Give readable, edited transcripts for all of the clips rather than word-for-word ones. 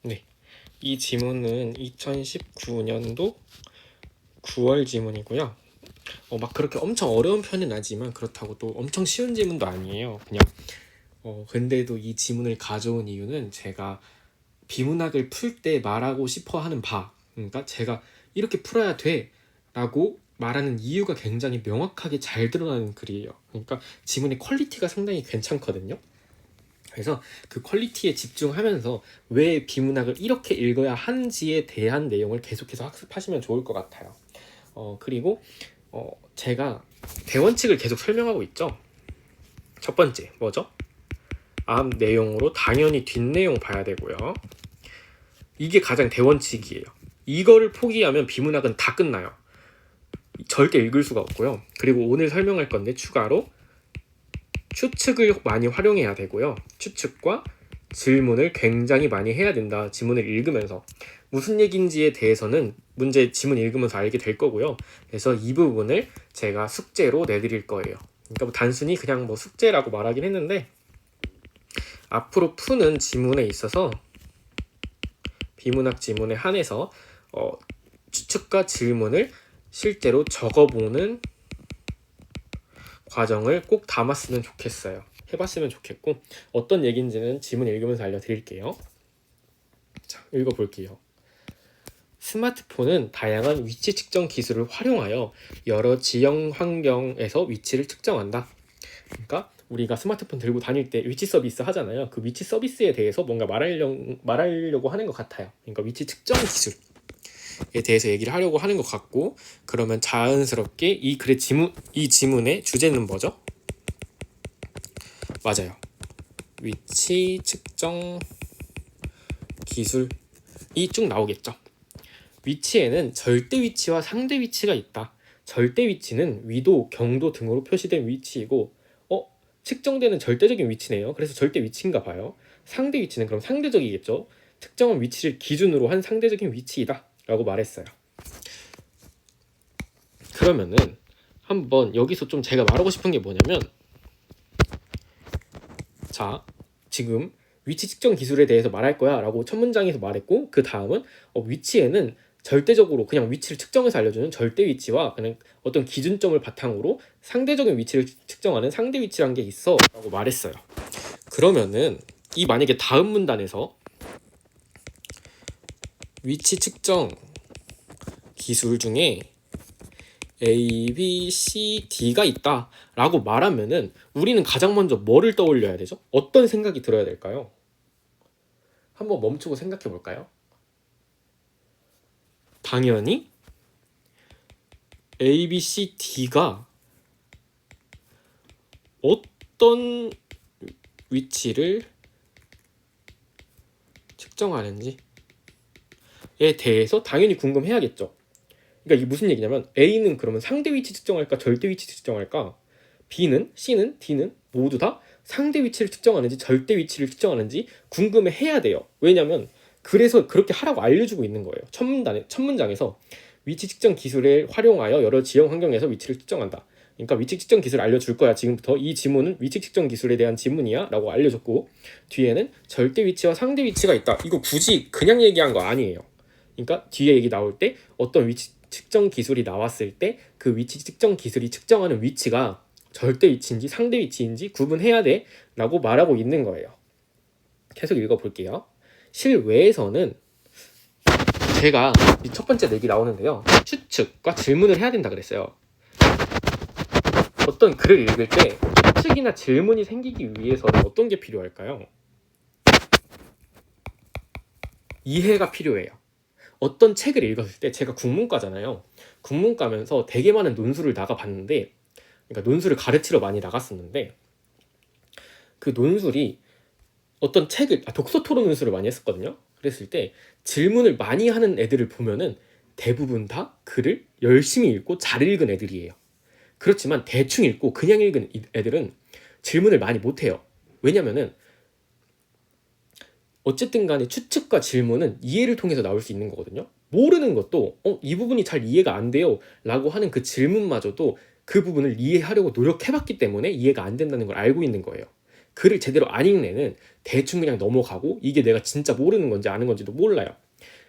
네, 이 지문은 2019년도 9월 지문이고요. 막 그렇게 엄청 어려운 편은 아니지만 그렇다고 또 엄청 쉬운 지문도 아니에요. 그냥 근데도 이 지문을 가져온 이유는 제가 비문학을 풀 때 말하고 싶어 하는 그러니까 제가 이렇게 풀어야 돼 라고 말하는 이유가 굉장히 명확하게 잘 드러나는 글이에요. 그러니까 지문의 퀄리티가 상당히 괜찮거든요. 그래서 그 퀄리티에 집중하면서 왜 비문학을 이렇게 읽어야 하는지에 대한 내용을 계속해서 학습하시면 좋을 것 같아요. 그리고 제가 대원칙을 계속 설명하고 있죠. 첫 번째 뭐죠? 앞 내용으로 당연히 뒷내용 봐야 되고요. 이게 가장 대원칙이에요. 이거를 포기하면 비문학은 다 끝나요. 절대 읽을 수가 없고요. 그리고 오늘 설명할 건데 추가로 추측을 많이 활용해야 되고요. 추측과 질문을 굉장히 많이 해야 된다. 지문을 읽으면서 무슨 얘기인지에 대해서는 지문 읽으면서 알게 될 거고요. 그래서 이 부분을 제가 숙제로 내드릴 거예요. 그러니까 단순히 그냥 숙제라고 말하긴 했는데 앞으로 푸는 지문에 있어서 비문학 지문에 한해서 추측과 질문을 실제로 적어보는 과정을 꼭 담았으면 좋겠어요. 해봤으면 좋겠고 어떤 얘기인지는 지문 읽으면서 알려드릴게요. 자, 읽어볼게요. 스마트폰은 다양한 위치 측정 기술을 활용하여 여러 지형 환경에서 위치를 측정한다. 그러니까 우리가 스마트폰 들고 다닐 때 위치 서비스 하잖아요. 그 위치 서비스에 대해서 뭔가 말하려고 하는 것 같아요. 그러니까 위치 측정 기술에 대해서 얘기를 하려고 하는 것 같고, 그러면 자연스럽게 이 지문의 주제는 뭐죠? 맞아요. 위치 측정 기술이 쭉 나오겠죠. 위치에는 절대 위치와 상대 위치가 있다. 절대 위치는 위도, 경도 등으로 표시된 위치이고 측정되는 절대적인 위치네요. 그래서 절대 위치인가 봐요. 상대 위치는 그럼 상대적이겠죠. 특정한 위치를 기준으로 한 상대적인 위치이다 라고 말했어요. 그러면은 한번 여기서 좀 제가 말하고 싶은 게 뭐냐면, 자, 지금 위치 측정 기술에 대해서 말할 거야 라고 첫 문장에서 말했고, 그 다음은 위치에는 절대적으로 그냥 위치를 측정해서 알려주는 절대 위치와 그냥 어떤 기준점을 바탕으로 상대적인 위치를 측정하는 상대 위치란 게 있어 라고 말했어요. 그러면은 이 만약에 다음 문단에서 위치 측정 기술 중에 A, B, C, D가 있다 라고 말하면은 우리는 가장 먼저 뭐를 떠올려야 되죠? 어떤 생각이 들어야 될까요? 한번 멈추고 생각해 볼까요? 당연히 A, B, C, D가 어떤 위치를 측정하는지에 대해서 당연히 궁금해야겠죠. 그러니까 이게 무슨 얘기냐면 A는 그러면 상대 위치 측정할까 절대 위치 측정할까? B는, C는, D는 모두 다 상대 위치를 측정하는지 절대 위치를 측정하는지 궁금해해야 돼요. 왜냐면 그래서 그렇게 하라고 알려주고 있는 거예요. 첫 문장에서 위치 측정 기술을 활용하여 여러 지형 환경에서 위치를 측정한다. 그러니까 위치 측정 기술을 알려줄 거야. 지금부터 이 지문은 위치 측정 기술에 대한 지문이야 라고 알려줬고, 뒤에는 절대 위치와 상대 위치가 있다. 이거 굳이 그냥 얘기한 거 아니에요. 그러니까 뒤에 얘기 나올 때 어떤 위치 측정 기술이 나왔을 때 그 위치 측정 기술이 측정하는 위치가 절대 위치인지 상대 위치인지 구분해야 돼 라고 말하고 있는 거예요. 계속 읽어볼게요. 실외에서는 제가 첫 번째 내기 나오는데요. 추측과 질문을 해야 된다 그랬어요. 어떤 글을 읽을 때 추측이나 질문이 생기기 위해서는 어떤 게 필요할까요? 이해가 필요해요. 어떤 책을 읽었을 때, 제가 국문과잖아요. 국문과면서 되게 많은 논술을 나가봤는데, 그러니까 논술을 가르치러 많이 나갔었는데, 그 논술이 어떤 독서 토론 논술을 많이 했었거든요. 그랬을 때 질문을 많이 하는 애들을 보면은 대부분 다 글을 열심히 읽고 잘 읽은 애들이에요. 그렇지만 대충 읽고 그냥 읽은 애들은 질문을 많이 못해요. 왜냐면은 어쨌든 간에 추측과 질문은 이해를 통해서 나올 수 있는 거거든요. 모르는 것도 이 부분이 잘 이해가 안 돼요 라고 하는 그 질문마저도 그 부분을 이해하려고 노력해봤기 때문에 이해가 안 된다는 걸 알고 있는 거예요. 글을 제대로 안 읽는 애는 대충 그냥 넘어가고 이게 내가 진짜 모르는 건지 아는 건지도 몰라요.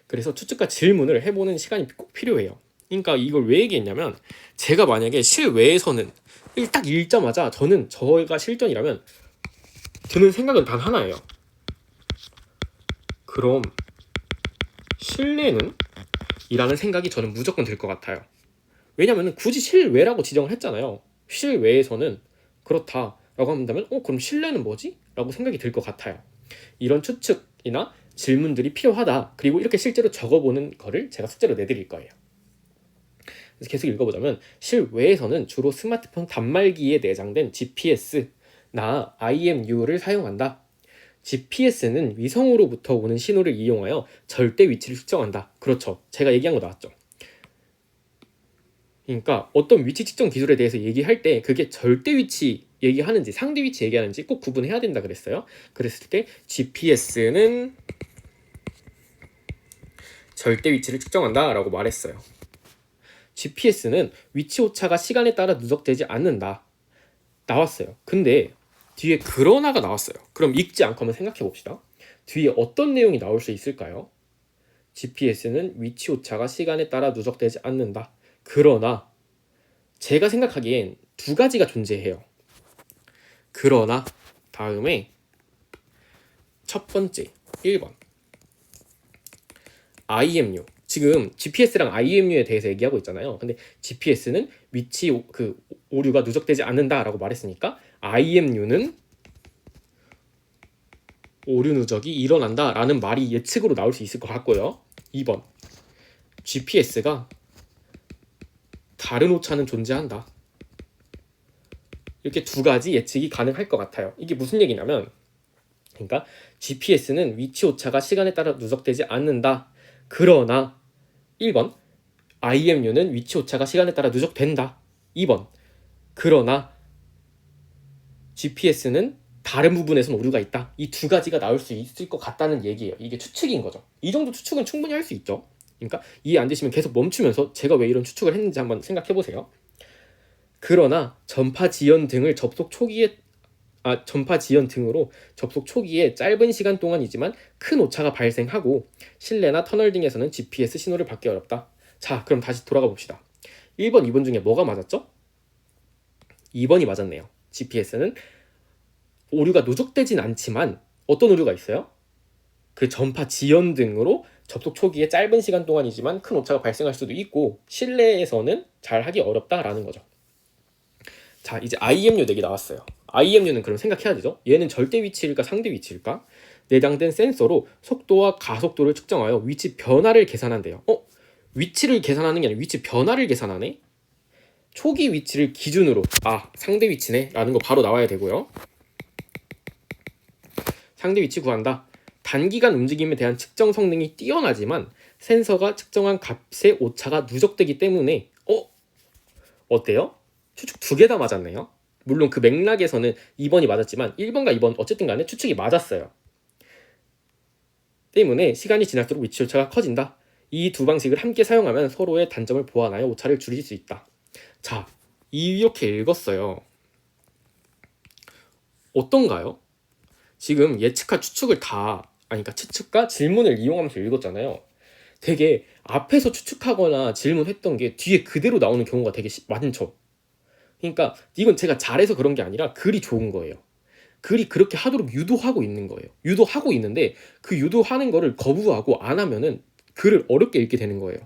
그래서 추측과 질문을 해보는 시간이 꼭 필요해요. 그러니까 이걸 왜 얘기했냐면 제가 만약에 실외에서는 딱 읽자마자 저희가 실전이라면 드는 생각은 단 하나예요. 그럼 실내는? 이라는 생각이 저는 무조건 들 것 같아요. 왜냐면 굳이 실외라고 지정을 했잖아요. 실외에서는 그렇다라고 한다면 그럼 실내는 뭐지? 라고 생각이 들 것 같아요. 이런 추측이나 질문들이 필요하다. 그리고 이렇게 실제로 적어보는 거를 제가 숙제로 내드릴 거예요. 그래서 계속 읽어보자면 실외에서는 주로 스마트폰 단말기에 내장된 GPS나 IMU를 사용한다. GPS는 위성으로부터 오는 신호를 이용하여 절대 위치를 측정한다. 그렇죠. 제가 얘기한 거 나왔죠. 그러니까 어떤 위치 측정 기술에 대해서 얘기할 때 그게 절대 위치 얘기하는지 상대 위치 얘기하는지 꼭 구분해야 된다 그랬어요. 그랬을 때 GPS는 절대 위치를 측정한다 라고 말했어요. GPS는 위치 오차가 시간에 따라 누적되지 않는다. 나왔어요. 근데 뒤에 그러나가 나왔어요. 그럼 읽지 않고 한번 생각해 봅시다. 뒤에 어떤 내용이 나올 수 있을까요? GPS는 위치 오차가 시간에 따라 누적되지 않는다. 그러나 제가 생각하기엔 두 가지가 존재해요. 그러나 다음에 첫 번째 1번 IMU. 지금 GPS랑 IMU에 대해서 얘기하고 있잖아요. 근데 GPS는 위치 오류가 누적되지 않는다라고 말했으니까 IMU는 오류 누적이 일어난다라는 말이 예측으로 나올 수 있을 것 같고요. 2번 GPS가 다른 오차는 존재한다. 이렇게 두 가지 예측이 가능할 것 같아요. 이게 무슨 얘기냐면 그러니까 GPS는 위치 오차가 시간에 따라 누적되지 않는다. 그러나 1번 IMU는 위치 오차가 시간에 따라 누적된다. 2번 그러나 GPS는 다른 부분에서는 오류가 있다. 이 두 가지가 나올 수 있을 것 같다는 얘기예요. 이게 추측인 거죠. 이 정도 추측은 충분히 할 수 있죠. 그러니까 이해 안 되시면 계속 멈추면서 제가 왜 이런 추측을 했는지 한번 생각해 보세요. 그러나 전파 지연 등으로 접속 초기에 짧은 시간 동안이지만 큰 오차가 발생하고 실내나 터널 등에서는 GPS 신호를 받기 어렵다. 자, 그럼 다시 돌아가 봅시다. 1번, 2번 중에 뭐가 맞았죠? 2번이 맞았네요. GPS는 오류가 누적되진 않지만 어떤 오류가 있어요? 그 전파 지연 등으로 접속 초기에 짧은 시간 동안이지만 큰 오차가 발생할 수도 있고 실내에서는 잘 하기 어렵다라는 거죠. 자, 이제 IMU 얘기 나왔어요. IMU는 그럼 생각해야 되죠. 얘는 절대 위치일까 상대 위치일까? 내장된 센서로 속도와 가속도를 측정하여 위치 변화를 계산한대요. 위치를 계산하는 게 아니라 위치 변화를 계산하네? 초기 위치를 기준으로 상대 위치네 라는 거 바로 나와야 되고요. 상대 위치 구한다. 단기간 움직임에 대한 측정 성능이 뛰어나지만 센서가 측정한 값의 오차가 누적되기 때문에 어때요? 추측 두 개 다 맞았네요. 물론 그 맥락에서는 2번이 맞았지만 1번과 2번 어쨌든 간에 추측이 맞았어요. 때문에 시간이 지날수록 위치 오차가 커진다. 이 두 방식을 함께 사용하면 서로의 단점을 보완하여 오차를 줄일 수 있다. 자, 이렇게 읽었어요. 어떤가요? 지금 예측과 추측을 그러니까 추측과 질문을 이용하면서 읽었잖아요. 되게 앞에서 추측하거나 질문했던 게 뒤에 그대로 나오는 경우가 되게 많죠. 그러니까 이건 제가 잘해서 그런 게 아니라 글이 좋은 거예요. 글이 그렇게 하도록 유도하고 있는 거예요. 유도하고 있는데 그 유도하는 거를 거부하고 안 하면은 글을 어렵게 읽게 되는 거예요.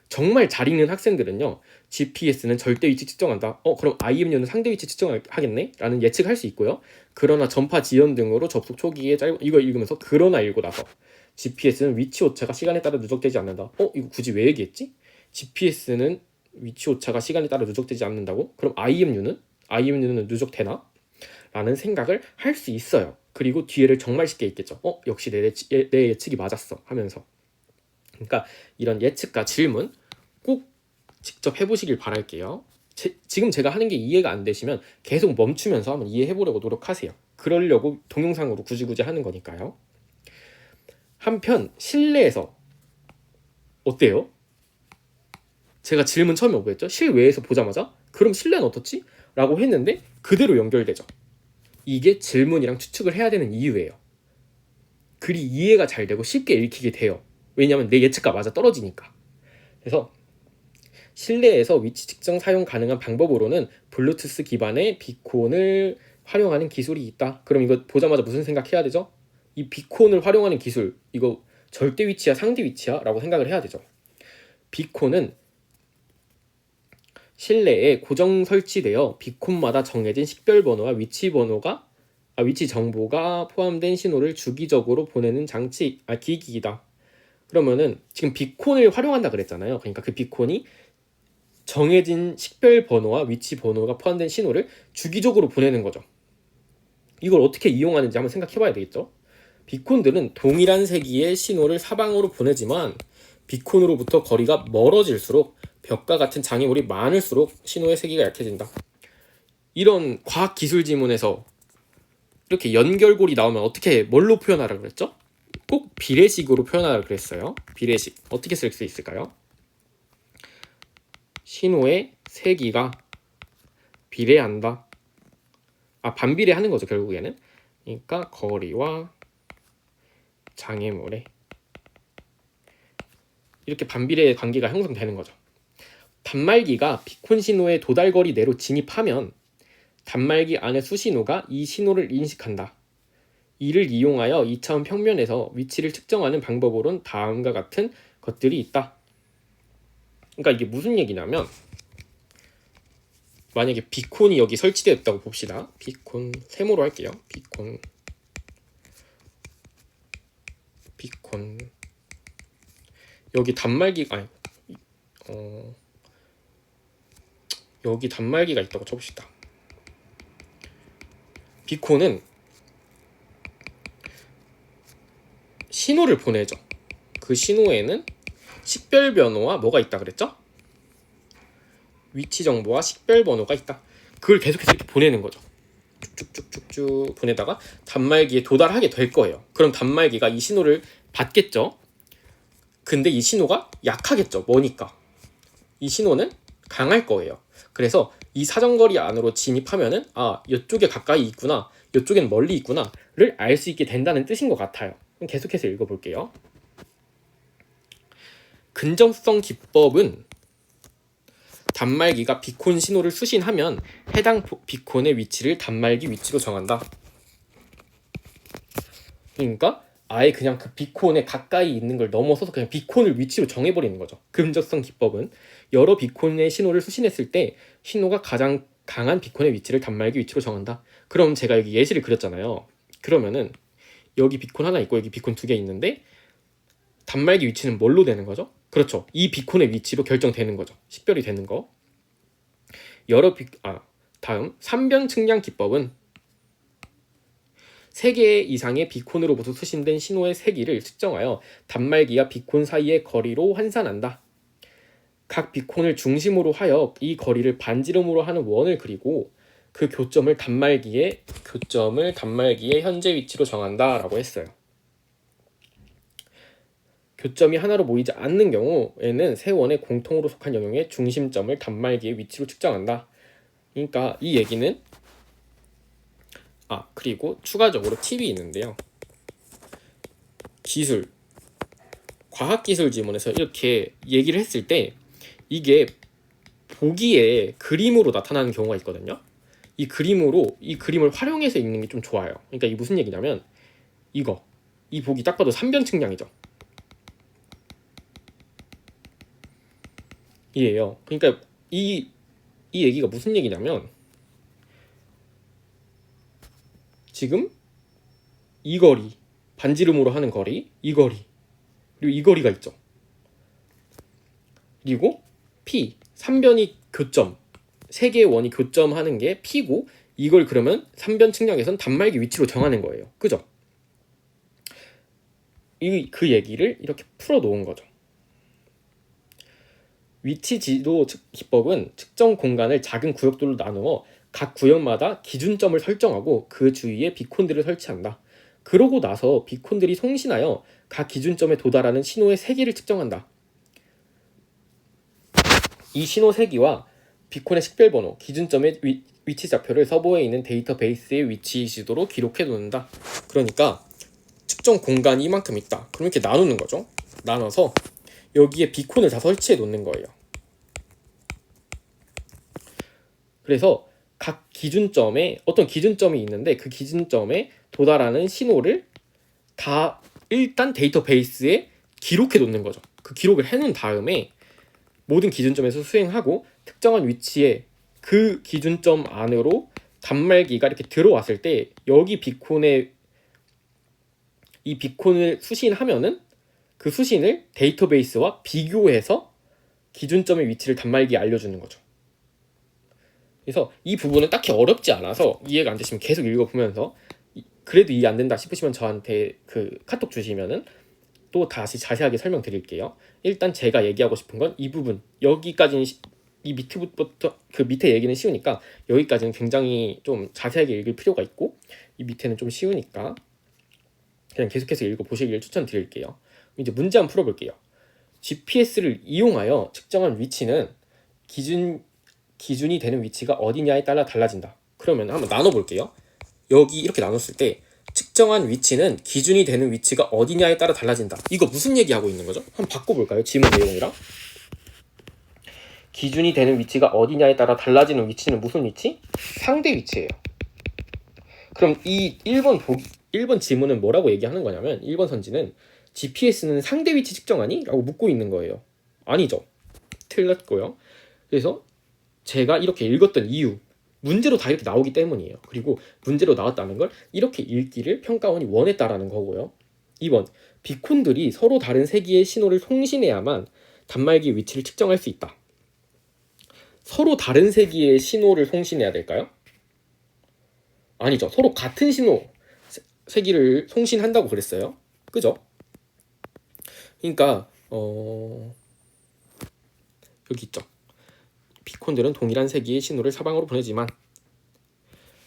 정말 잘 읽는 학생들은요. GPS는 절대 위치 측정한다. 그럼 IMU는 상대 위치 측정하겠네? 라는 예측할 수 있고요. 그러나 전파 지연 등으로 접속 초기에 이거 읽으면서 그러나 읽고 나서 GPS는 위치 오차가 시간에 따라 누적되지 않는다. 이거 굳이 왜 얘기했지? GPS는 위치 오차가 시간에 따라 누적되지 않는다고? 그럼 IMU는 누적되나? 라는 생각을 할 수 있어요. 그리고 뒤에를 정말 쉽게 읽겠죠. 역시 내 예측이 맞았어 하면서. 그러니까 이런 예측과 질문 꼭 직접 해보시길 바랄게요. 지금 제가 하는 게 이해가 안 되시면 계속 멈추면서 한번 이해해보려고 노력하세요. 그러려고 동영상으로 굳이 하는 거니까요. 한편 실내에서 어때요? 제가 질문 처음에 뭐였죠? 실외에서 보자마자 그럼 실내는 어떻지? 라고 했는데 그대로 연결되죠. 이게 질문이랑 추측을 해야 되는 이유예요. 글이 이해가 잘 되고 쉽게 읽히게 돼요. 왜냐하면 내 예측과 맞아 떨어지니까. 그래서 실내에서 위치 측정 사용 가능한 방법으로는 블루투스 기반의 비콘을 활용하는 기술이 있다. 그럼 이거 보자마자 무슨 생각해야 되죠? 이 비콘을 활용하는 기술, 이거 절대 위치야 상대 위치야? 라고 생각을 해야 되죠. 비콘은 실내에 고정 설치되어 비콘마다 정해진 식별번호와 위치 정보가 포함된 신호를 주기적으로 보내는 기기이다. 그러면은 지금 비콘을 활용한다 그랬잖아요. 그러니까 그 비콘이 정해진 식별번호와 위치 번호가 포함된 신호를 주기적으로 보내는 거죠. 이걸 어떻게 이용하는지 한번 생각해 봐야 되겠죠. 비콘들은 동일한 세기의 신호를 사방으로 보내지만 비콘으로부터 거리가 멀어질수록 벽과 같은 장애물이 많을수록 신호의 세기가 약해진다. 이런 과학기술 지문에서 이렇게 연결고리 나오면 뭘로 표현하라 그랬죠? 꼭 비례식으로 표현하라 그랬어요. 비례식 어떻게 쓸 수 있을까요? 신호의 세기가 비례한다. 반비례하는 거죠, 결국에는. 그러니까 거리와 장애물에 이렇게 반비례의 관계가 형성되는 거죠. 단말기가 비콘 신호의 도달거리 내로 진입하면 단말기 안의 수신호가 이 신호를 인식한다. 이를 이용하여 2차원 평면에서 위치를 측정하는 방법으로는 다음과 같은 것들이 있다. 그러니까 이게 무슨 얘기냐면, 만약에 비콘이 여기 설치되어 있다고 봅시다. 비콘 세모로 할게요. 비콘 여기 여기 단말기가 있다고 쳐봅시다. 비콘은 신호를 보내죠. 그 신호에는 식별 번호와 뭐가 있다 그랬죠? 위치 정보와 식별 번호가 있다. 그걸 계속해서 이렇게 보내는 거죠. 쭉쭉쭉쭉 보내다가 단말기에 도달하게 될 거예요. 그럼 단말기가 이 신호를 받겠죠. 근데 이 신호가 약하겠죠. 뭐니까. 이 신호는 강할 거예요. 그래서 이 사정거리 안으로 진입하면은 이쪽에 가까이 있구나, 이쪽엔 멀리 있구나를 알 수 있게 된다는 뜻인 것 같아요. 그럼 계속해서 읽어볼게요. 근접성 기법은 단말기가 비콘 신호를 수신하면 해당 비콘의 위치를 단말기 위치로 정한다. 그러니까 아예 그냥 그 비콘에 가까이 있는 걸 넘어서서 그냥 비콘을 위치로 정해버리는 거죠. 근접성 기법은 여러 비콘의 신호를 수신했을 때 신호가 가장 강한 비콘의 위치를 단말기 위치로 정한다. 그럼 제가 여기 예시를 그렸잖아요. 그러면은 여기 비콘 하나 있고 여기 비콘 2개 있는데 단말기 위치는 뭘로 되는 거죠? 그렇죠. 이 비콘의 위치로 결정되는 거죠. 식별이 되는 거. 다음 3변 측량 기법은 3개 이상의 비콘으로부터 수신된 신호의 세기를 측정하여 단말기와 비콘 사이의 거리로 환산한다. 각 비콘을 중심으로 하여 이 거리를 반지름으로 하는 원을 그리고 그 교점을 단말기의 현재 위치로 정한다 라고 했어요. 교점이 하나로 모이지 않는 경우에는 세 원의 공통으로 속한 영역의 중심점을 단말기의 위치로 측정한다. 그러니까 이 얘기는 그리고 추가적으로 팁이 있는데요. 과학기술 지문에서 이렇게 얘기를 했을 때 이게 보기에 그림으로 나타나는 경우가 있거든요. 이 그림을 활용해서 읽는 게 좀 좋아요. 그러니까 이게 무슨 얘기냐면 이 보기 딱 봐도 3변 측량이죠. 이에요. 그러니까 이 얘기가 무슨 얘기냐면 지금 이 거리, 반지름으로 하는 거리, 이 거리, 그리고 이 거리가 있죠. 그리고 P, 3변이 교점, 3개의 원이 교점하는 게 P고 이걸 그러면 3변 측량에선 단말기 위치로 정하는 거예요. 그죠? 그 얘기를 이렇게 풀어놓은 거죠. 위치 지도 기법은 측정 공간을 작은 구역들로 나누어 각 구역마다 기준점을 설정하고 그 주위에 비콘들을 설치한다. 그러고 나서 비콘들이 송신하여 각 기준점에 도달하는 신호의 세기를 측정한다. 이 신호 세기와 비콘의 식별번호, 기준점의 위치 좌표를 서버에 있는 데이터베이스의 위치 지도로 기록해 놓는다. 그러니까 측정 공간이 이만큼 있다. 그럼 이렇게 나누는 거죠. 나눠서 여기에 비콘을 다 설치해 놓는 거예요. 그래서 각 기준점에 어떤 기준점이 있는데 그 기준점에 도달하는 신호를 다 일단 데이터베이스에 기록해 놓는 거죠. 그 기록을 해놓은 다음에 모든 기준점에서 수행하고 특정한 위치에 그 기준점 안으로 단말기가 이렇게 들어왔을 때 여기 비콘에 이 비콘을 수신하면은 그 수신을 데이터베이스와 비교해서 기준점의 위치를 단말기에 알려주는 거죠. 그래서 이 부분은 딱히 어렵지 않아서 이해가 안 되시면 계속 읽어보면서 그래도 이해 안 된다 싶으시면 저한테 그 카톡 주시면은 또 다시 자세하게 설명드릴게요. 일단 제가 얘기하고 싶은 건 이 부분 여기까지는 이 밑에부터 그 밑에 얘기는 쉬우니까 여기까지는 굉장히 좀 자세하게 읽을 필요가 있고 이 밑에는 좀 쉬우니까 그냥 계속해서 읽어보시길 추천드릴게요. 이제 문제 한번 풀어볼게요. GPS를 이용하여 측정한 위치는 기준이 되는 위치가 어디냐에 따라 달라진다. 그러면 한번 나눠볼게요. 여기 이렇게 나눴을 때 측정한 위치는 기준이 되는 위치가 어디냐에 따라 달라진다. 이거 무슨 얘기하고 있는 거죠? 한번 바꿔볼까요? 지문 내용이랑. 기준이 되는 위치가 어디냐에 따라 달라지는 위치는 무슨 위치? 상대 위치예요. 그럼 이 1번 지문은 뭐라고 얘기하는 거냐면 1번 선지는 GPS는 상대 위치 측정하니? 라고 묻고 있는 거예요. 아니죠. 틀렸고요. 그래서 제가 이렇게 읽었던 이유 문제로 다 이렇게 나오기 때문이에요. 그리고 문제로 나왔다는 걸 이렇게 읽기를 평가원이 원했다라는 거고요. 2번 비콘들이 서로 다른 세기의 신호를 송신해야만 단말기 위치를 측정할 수 있다. 서로 다른 세기의 신호를 송신해야 될까요? 아니죠. 서로 같은 신호 세기를 송신한다고 그랬어요. 그죠? 그러니까 여기 있죠. 비콘들은 동일한 세기의 신호를 사방으로 보내지만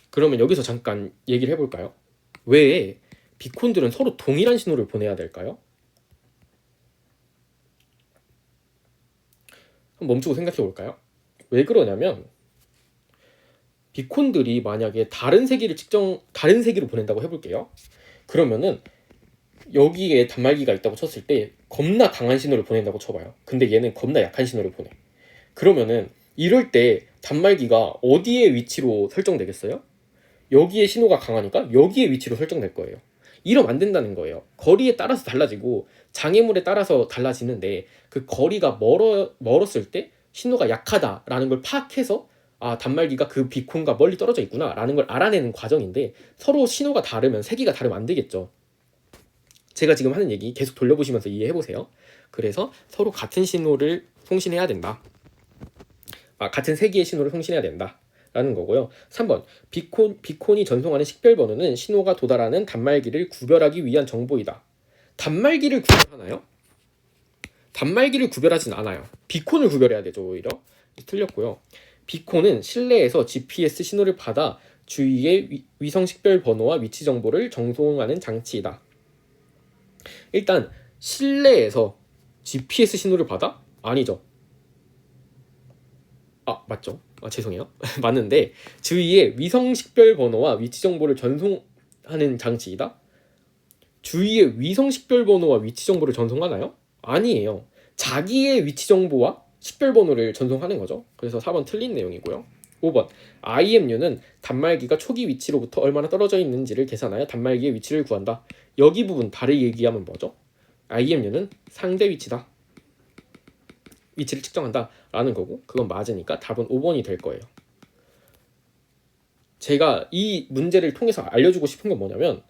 그러면 여기서 잠깐 얘기를 해볼까요? 왜 비콘들은 서로 동일한 신호를 보내야 될까요? 한번 멈추고 생각해 볼까요? 왜 그러냐면 비콘들이 만약에 다른 세기로 보낸다고 해볼게요. 그러면은 여기에 단말기가 있다고 쳤을 때 겁나 강한 신호를 보낸다고 쳐봐요. 근데 얘는 겁나 약한 신호를 보내. 그러면은 이럴 때 단말기가 어디에 위치로 설정되겠어요? 여기에 신호가 강하니까 여기에 위치로 설정될 거예요. 이러면 안 된다는 거예요. 거리에 따라서 달라지고 장애물에 따라서 달라지는데 그 거리가 멀었을 때 신호가 약하다라는 걸 파악해서 아 단말기가 그 비콘과 멀리 떨어져 있구나 라는 걸 알아내는 과정인데 서로 신호가 다르면 세기가 다르면 안 되겠죠. 제가 지금 하는 얘기 계속 돌려보시면서 이해해보세요. 그래서 서로 같은 신호를 송신해야 된다. 같은 세기의 신호를 송신해야 된다. 라는 거고요. 3번 비콘이 전송하는 식별번호는 신호가 도달하는 단말기를 구별하기 위한 정보이다. 단말기를 구별하나요? 단말기를 구별하진 않아요. 비콘을 구별해야 되죠. 오히려. 틀렸고요. 비콘은 실내에서 GPS 신호를 받아 주위의 위성 식별 번호와 위치 정보를 전송하는 장치이다. 일단 실내에서 GPS 신호를 받아? 아니죠. 맞죠? 죄송해요. 맞는데 주위에 위성 식별 번호와 위치 정보를 전송하는 장치이다. 주위에 위성 식별 번호와 위치 정보를 전송하나요? 아니에요. 자기의 위치 정보와 식별 번호를 전송하는 거죠. 그래서 4번 틀린 내용이고요. 5번 IMU는 단말기가 초기 위치로부터 얼마나 떨어져 있는지를 계산하여 단말기의 위치를 구한다. 여기 부분 다르게 얘기하면 뭐죠? IMU는 상대 위치다. 위치를 측정한다 라는 거고 그건 맞으니까 답은 5번이 될 거예요. 제가 이 문제를 통해서 알려주고 싶은 건 뭐냐면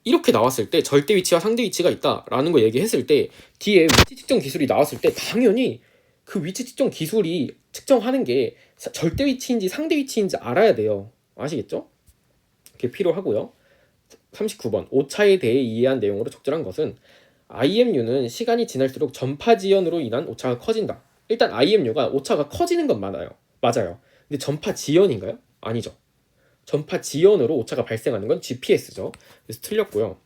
이렇게 나왔을 때 절대 위치와 상대 위치가 있다라는 거 얘기했을 때 뒤에 위치 측정 기술이 나왔을 때 당연히 그 위치 측정 기술이 측정하는 게 절대 위치인지 상대 위치인지 알아야 돼요. 아시겠죠? 그게 필요하고요. 39번 오차에 대해 이해한 내용으로 적절한 것은 IMU는 시간이 지날수록 전파 지연으로 인한 오차가 커진다. 일단 IMU가 오차가 커지는 건 맞아요. 근데 전파 지연인가요? 아니죠. 전파 지연으로 오차가 발생하는 건 GPS죠. 그래서 틀렸고요.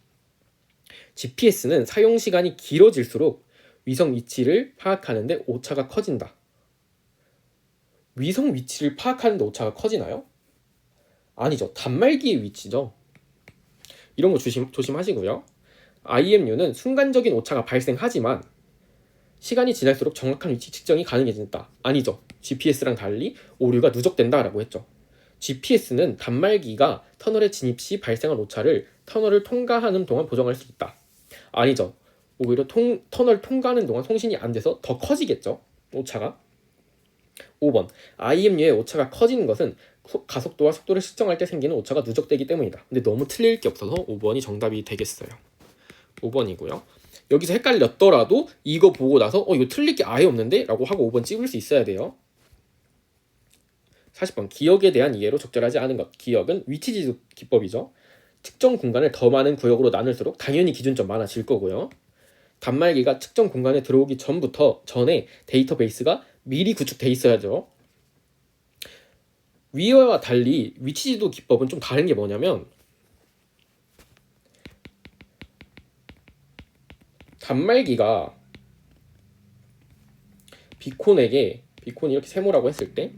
GPS는 사용 시간이 길어질수록 위성 위치를 파악하는데 오차가 커진다. 위성 위치를 파악하는데 오차가 커지나요? 아니죠. 단말기의 위치죠. 이런 거 조심하시고요. IMU는 순간적인 오차가 발생하지만 시간이 지날수록 정확한 위치 측정이 가능해진다. 아니죠. GPS랑 달리 오류가 누적된다라고 했죠. GPS는 단말기가 터널에 진입 시 발생한 오차를 터널을 통과하는 동안 보정할 수 있다. 아니죠. 오히려 터널 통과하는 동안 송신이 안 돼서 더 커지겠죠. 오차가. 5번. IMU의 오차가 커지는 것은 가속도와 속도를 측정할 때 생기는 오차가 누적되기 때문이다. 근데 너무 틀릴 게 없어서 5번이 정답이 되겠어요. 5번이고요. 여기서 헷갈렸더라도 이거 보고 나서 이거 틀릴 게 아예 없는데? 라고 하고 5번 찍을 수 있어야 돼요. 40번. 기억에 대한 이해로 적절하지 않은 것. 기억은 위치지도 기법이죠. 특정 공간을 더 많은 구역으로 나눌수록 당연히 기준점 많아질 거고요. 단말기가 특정 공간에 들어오기 전에 데이터베이스가 미리 구축돼 있어야죠. 위와 달리 위치지도 기법은 좀 다른 게 뭐냐면 단말기가 비콘이 이렇게 세모라고 했을 때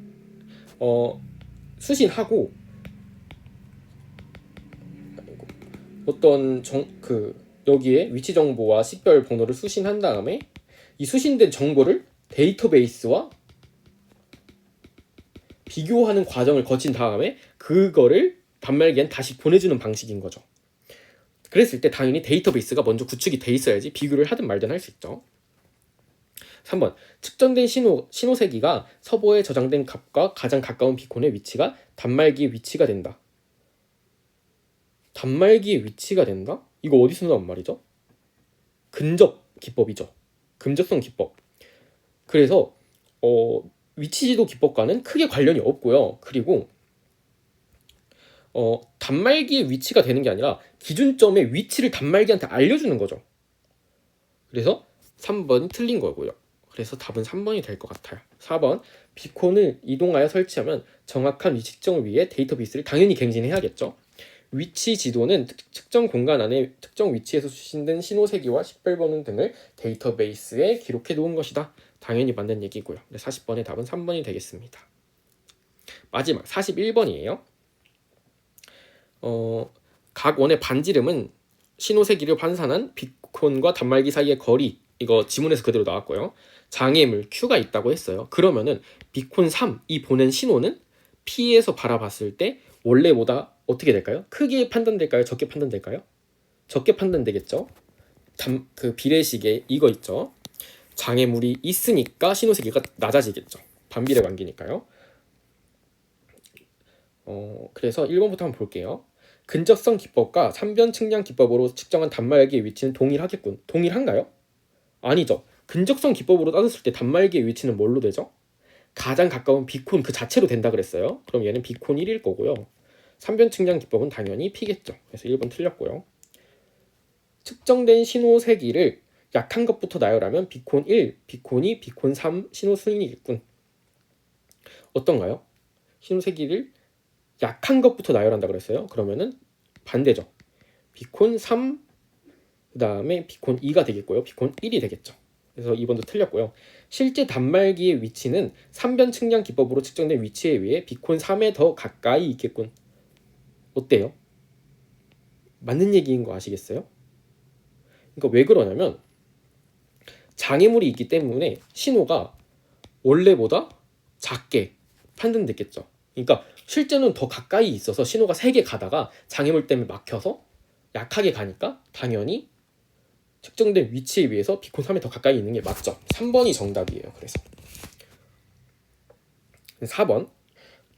수신하고 어떤 여기에 위치 정보와 식별 번호를 수신한 다음에 이 수신된 정보를 데이터베이스와 비교하는 과정을 거친 다음에 그거를 단말기엔 다시 보내주는 방식인 거죠. 그랬을 때 당연히 데이터베이스가 먼저 구축이 돼 있어야지 비교를 하든 말든 할 수 있죠. 3번. 측정된 신호세기가 서버에 저장된 값과 가장 가까운 비콘의 위치가 단말기의 위치가 된다. 단말기의 위치가 된다? 이거 어디서 나온 말이죠? 근접 기법이죠. 근접성 기법. 그래서 위치지도 기법과는 크게 관련이 없고요. 그리고 단말기의 위치가 되는 게 아니라 기준점의 위치를 단말기한테 알려주는 거죠. 그래서 3번이 틀린 거고요. 그래서 답은 3번이 될 것 같아요. 4번. 비콘을 이동하여 설치하면 정확한 위치 측정을 위해 데이터베이스를 당연히 갱신해야겠죠. 위치 지도는 특정 공간 안에 특정 위치에서 수신된 신호세기와 식별번호 등을 데이터베이스에 기록해 놓은 것이다. 당연히 맞는 얘기고요. 40번의 답은 3번이 되겠습니다. 마지막 41번이에요. 각 원의 반지름은 신호세기를 환산한 비콘과 단말기 사이의 거리, 이거 지문에서 그대로 나왔고요. 장애물 Q가 있다고 했어요. 그러면은 비콘 3, 이 보낸 신호는 P에서 바라봤을 때 원래보다 어떻게 될까요? 크게 판단될까요? 적게 판단될까요? 적게 판단되겠죠. 비례식에 이거 있죠. 장애물이 있으니까 신호세기가 낮아지겠죠. 반비례 관계니까요. 그래서 1번부터 한번 볼게요. 근접성 기법과 3변 측량 기법으로 측정한 단말기의 위치는 동일하겠군. 동일한가요? 아니죠. 근접성 기법으로 따졌을 때 단말기의 위치는 뭘로 되죠? 가장 가까운 비콘 그 자체로 된다 그랬어요. 그럼 얘는 비콘 1일 거고요. 3변 측량 기법은 당연히 P겠죠. 그래서 1번 틀렸고요. 측정된 신호 세기를 약한 것부터 나열하면 비콘 1, 비콘 2, 비콘 3 신호 순이겠군. 어떤가요? 신호 세기를 약한 것부터 나열한다 그랬어요. 그러면은 반대죠. 비콘 3, 그 다음에 비콘 2가 되겠고요. 비콘 1이 되겠죠. 그래서 2번도 틀렸고요. 실제 단말기의 위치는 3변 측량 기법으로 측정된 위치에 비해 비콘 3에 더 가까이 있겠군. 어때요? 맞는 얘기인 거 아시겠어요? 그러니까 왜 그러냐면 장애물이 있기 때문에 신호가 원래보다 작게 판단됐겠죠. 그러니까 실제는 더 가까이 있어서 신호가 세게 가다가 장애물 때문에 막혀서 약하게 가니까 당연히 측정된 위치에 비해서 비콘 3에 더 가까이 있는 게 맞죠. 3번이 정답이에요. 그래서 4번.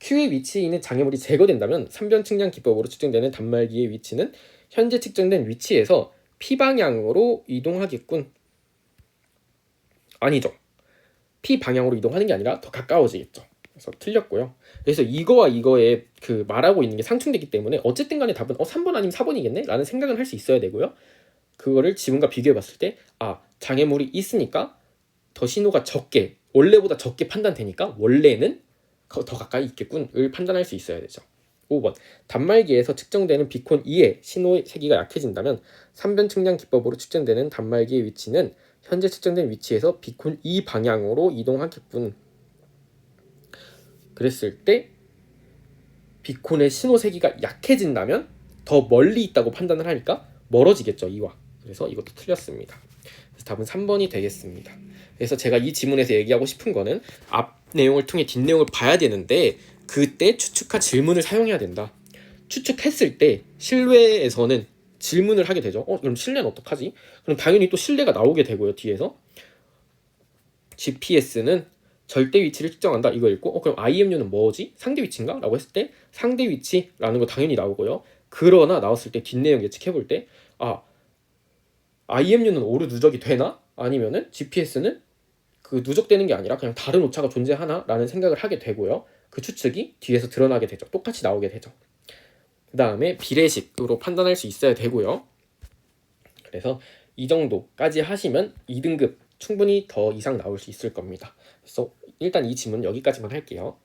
Q의 위치에 있는 장애물이 제거된다면 3변 측량 기법으로 측정되는 단말기의 위치는 현재 측정된 위치에서 P방향으로 이동하겠군. 아니죠. P방향으로 이동하는 게 아니라 더 가까워지겠죠. 그래서 틀렸고요. 그래서 이거와 이거에 말하고 있는 게 상충되기 때문에 어쨌든 간에 답은 3번 아니면 4번이겠네? 라는 생각은 할 수 있어야 되고요. 그거를 지문과 비교해 봤을 때 장애물이 있으니까 더 신호가 적게, 원래보다 적게 판단되니까 원래는 더 가까이 있겠군을 판단할 수 있어야 되죠. 5번. 단말기에서 측정되는 비콘 2의 신호 세기가 약해진다면 3변 측량 기법으로 측정되는 단말기의 위치는 현재 측정된 위치에서 비콘 2 방향으로 이동하겠군. 그랬을 때 비콘의 신호 세기가 약해진다면 더 멀리 있다고 판단을 하니까 멀어지겠죠, 이와. 그래서 이것도 틀렸습니다. 그래서 답은 3번이 되겠습니다. 그래서 제가 이 지문에서 얘기하고 싶은 거는 앞 내용을 통해 뒷 내용을 봐야 되는데 그때 추측과 질문을 사용해야 된다. 추측했을 때 실외에서는 질문을 하게 되죠. 그럼 실내는 어떡하지? 그럼 당연히 또 실내가 나오게 되고요. 뒤에서 GPS는 절대 위치를 측정한다. 이거 읽고 그럼 IMU는 뭐지? 상대 위치인가? 라고 했을 때 상대 위치라는 거 당연히 나오고요. 그러나 나왔을 때 뒷내용 예측해볼 때 IMU는 오류 누적이 되나? 아니면은 GPS는 그 누적되는 게 아니라 그냥 다른 오차가 존재하나? 라는 생각을 하게 되고요. 그 추측이 뒤에서 드러나게 되죠. 똑같이 나오게 되죠. 그 다음에 비례식으로 판단할 수 있어야 되고요. 그래서 이 정도까지 하시면 2등급 충분히 더 이상 나올 수 있을 겁니다. 그래서 일단 이 지문 여기까지만 할게요.